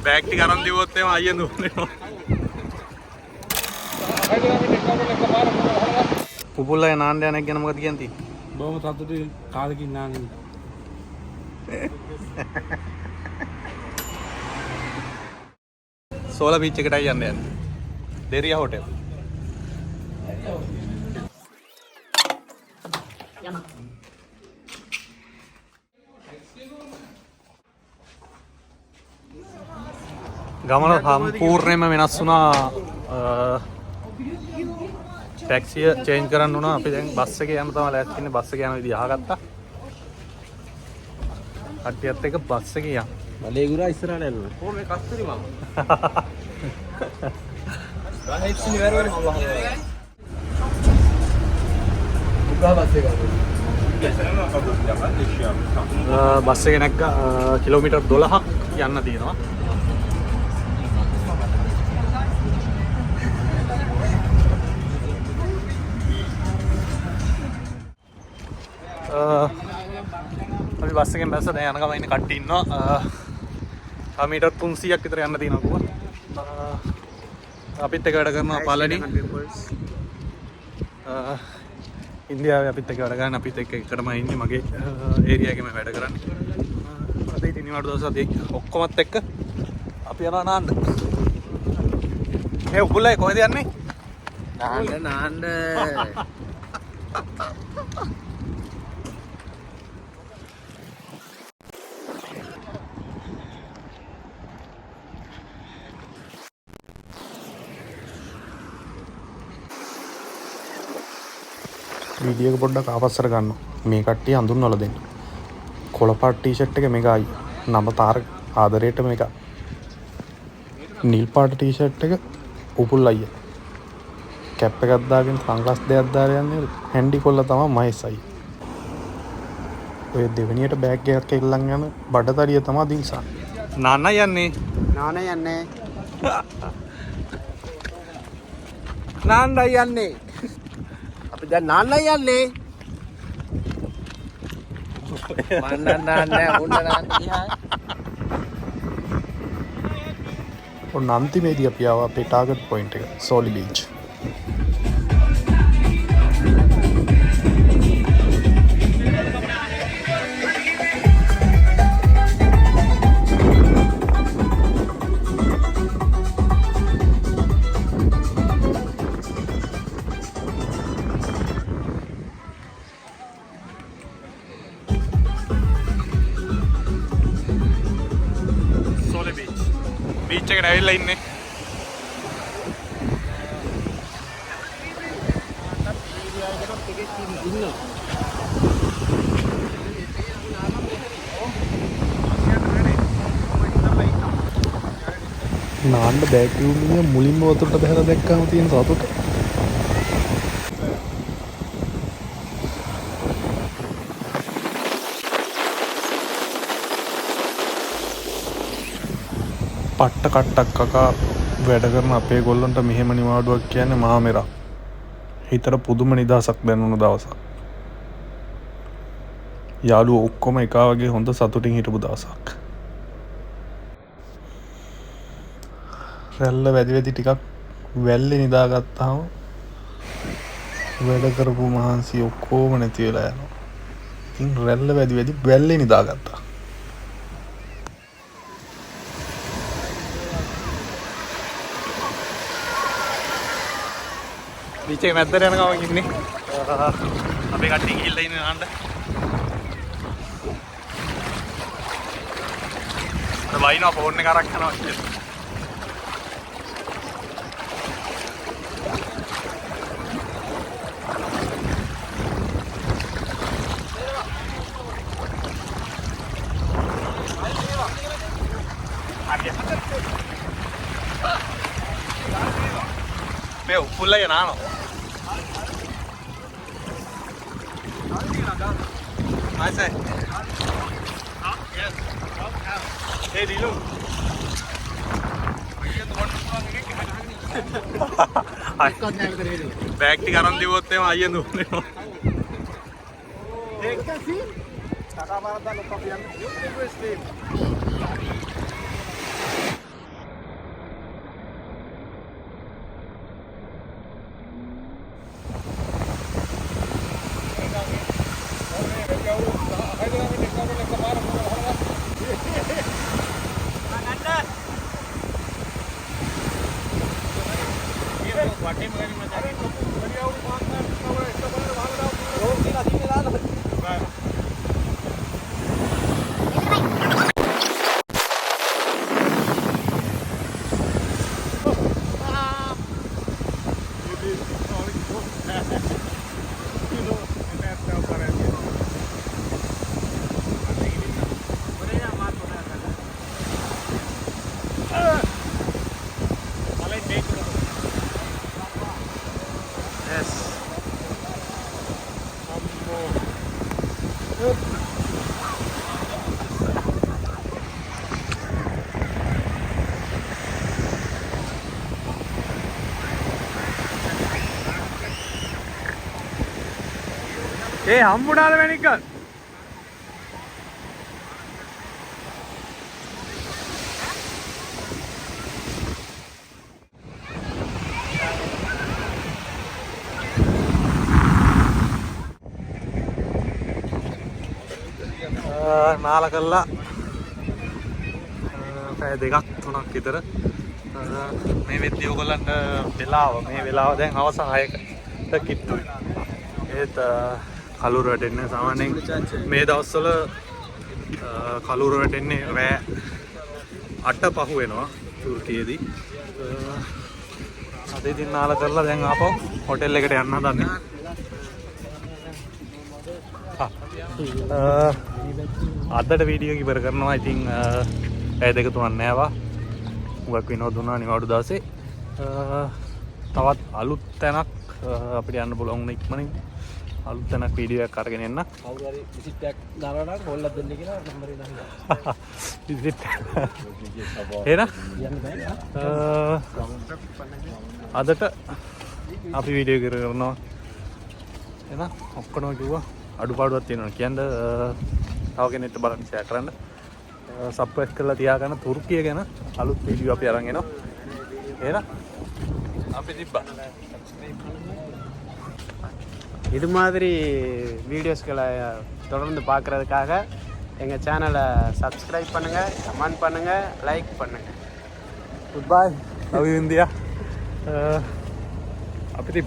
Bag ටික අරන් දිවුවොත් එහෙම අයියෙන් දුවනවා. පුපුල්ලා නාන්න යන එක ගැන මොකද කියන්නේ? බොහොම සතුටුයි කාලෙකින් නාන්නේ. සෝලා බීච් එකටයි යන්නේ. දෙරියා හෝටල්. ගමන සම්පූර්ණයෙන්ම වෙනස් වුණා. ටැක්සිය චේන්ජ් කරන්න වුණා. අපි දැන් බස් එකේ යන්න තමයි ලෑස්ති ඉන්නේ. බස් එකේ යන විදිහ අහගත්තා. කට්ටියත් එක්ක බස් එකේ යන්න. මලේ ගුරා ඉස්සරහට යනවා. කොහොම මේ කස්තරි මම. ගාහෙච්චි වැරවරේ මම වහනවා. උගා බස් එක. බස් එක නැග්ග කිලෝමීටර් 12ක් යන්න තියෙනවා. අපි බස් එකෙන් බැස්ස දැන් යන ගමන් ඉන්න කට්ටිය ඉන්නවා. මීටර් 300ක් විතර යන්න තියෙනවා කොහොම. අපිත් එක්ක වැඩ කරනවා පළණි. ඉන්දියාවේ අපිත් එක්ක වැඩ කරන අපිත් එක්ක එකටම ඉන්නේ මගේ ඒරියා එකේම වැඩ කරන්නේ. අද ඉතින් නිවාඩු දවස් අපි ඔක්කොමත් එක්ක අපි යනවා නාන්න. ඒ උගුලයි කොහෙද යන්නේ? නාන්න. වීඩියෝ එක පොඩ්ඩක් ආපස්සට ගන්න. මේ කට්ටිය හඳුන්වලා දෙන්න. කොළපාට ටී-ෂර්ට් එක මේක ආයි. නම තාර ආදරේට මේක. නිල් පාට ටී-ෂර්ට් එක උපුල් අයියා. කැප් එකක් දාගෙන සන්ග්ලාස් දෙකක් දාලා යන්නේ හැන්ඩි කොල්ල තමයි මහේස් අයියා. ඔය දෙවෙනියට බෑග් එකක් එල්ලන් යන බඩතරිය තමයි දින්සන්. නාන්න යන්නේ. නාන යන්නේ. නාන්න යන්නේ. අපි දැන් නාන්න යන්නේ. මන්න නාන්න උන්න නාන්න. ඔන්න අන්තිමේදී අපි ආවා අපේ ටාගට් පොයින්ට් එක සෝලි බීච්. බීච් එකට ඇවිල්ලා ඉන්නේ. නාන්න බෑග් මුලින්ම වතුරට බහලා දැක්කම තියෙන සතුට. පට්ට කට්ටක් කකා වැඩ කරන අපේ ගොල්ලන්ට මෙහෙම නිවාඩුවක් කියන්නේ මහා මෙරක්. හිතට පුදුම නිදහසක් දැනුණු දවසක්. යාළුවෝ ඔක්කොම එකා වගේ හොඳ සතුටින් හිටපු දවසක්. රැල්ල වැඩි වැඩි ටිකක් වැල්ලේ නිදාගත්තාම වැඩ කරපු මහන්සි ඔක්කොම නැති වෙලා යනවා. ඉතින් රැල්ල වැඩි වැඩි වැල්ලේ නිදාගත්තා. බීච් එක මැද්දට යන ගමන් ඉන්නේ. අපේ කට්ටිය ගිහිල්ලා ඉන්නේ නාන්න. වයින්ව ෆෝන් එක අරන් යනවා කියලා. මේ උපුල්ලා යනවා. I say. Yes. Hey, Dilu. Bag ටික අරන් දිවුවොත් එහෙම අයියෙන් දුවනවා. ඒක සී. ටාටා මාරද්දා ලොක්ක පියන්න. ඒ හම්බුණාද මැනික? නාල කළා පැය දෙකක් තුනක් විතර මේ වෙද්දී ඔයගොල්ලන්ට මේ වෙලාව දැන් හවස 6කට කිට්ටුයි. ඒත් කලුර වැටෙන්නේ සාමාන්‍යයෙන් මේ දවස්වල කලුර වැටෙන්නේ රෑ 8 පහ වෙනවා තුර්කියේදී. අද ඉතින් නාල කරලා දැන් ආපහු හොටෙල් එකට යන්න හදන්නේ. අදට වීඩියෝ එක ඉවර කරනවා. ඉතින් පැය දෙක තුනක් නෑවා. මුගක් විනෝද වුණා නිවාඩු දවසේ. තවත් අලුත් තැනක් අපිට යන්න පුළුවන් වුණ ඉක්මනින් අලුත් තැනක් වීඩියෝ එකක් අරගෙන එන්න. කවුරු හරි විසිට් එකක් දානවා නම් කොල්ලක් දෙන්න කියලා නම්බරේ දාන්න. විසිට් එහෙනම් අදට අපි වීඩියෝ එක කරනවා. එහෙනම් ඔක්කොම කිව්වා අඩුපාඩුවක් තියෙනවා කියන්න. තව කෙනෙක්ට බලන්න ෂෙයා කරන්න. සබ්ස්ක්‍රයිබ් කරලා තියාගන්න. තුර්කිය ගැන අලුත් වීඩියෝ අපි අරන් එනවා. එහෙනම් අපි තිබ්බා. இது மாதிரி வீடியோஸ்களை தொடர்ந்து பார்க்குறதுக்காக எங்கள் சேனலை சப்ஸ்கிரைப் பண்ணுங்கள், கமெண்ட் பண்ணுங்கள், லைக் பண்ணுங்கள். Good bye. Love you India. அப்படி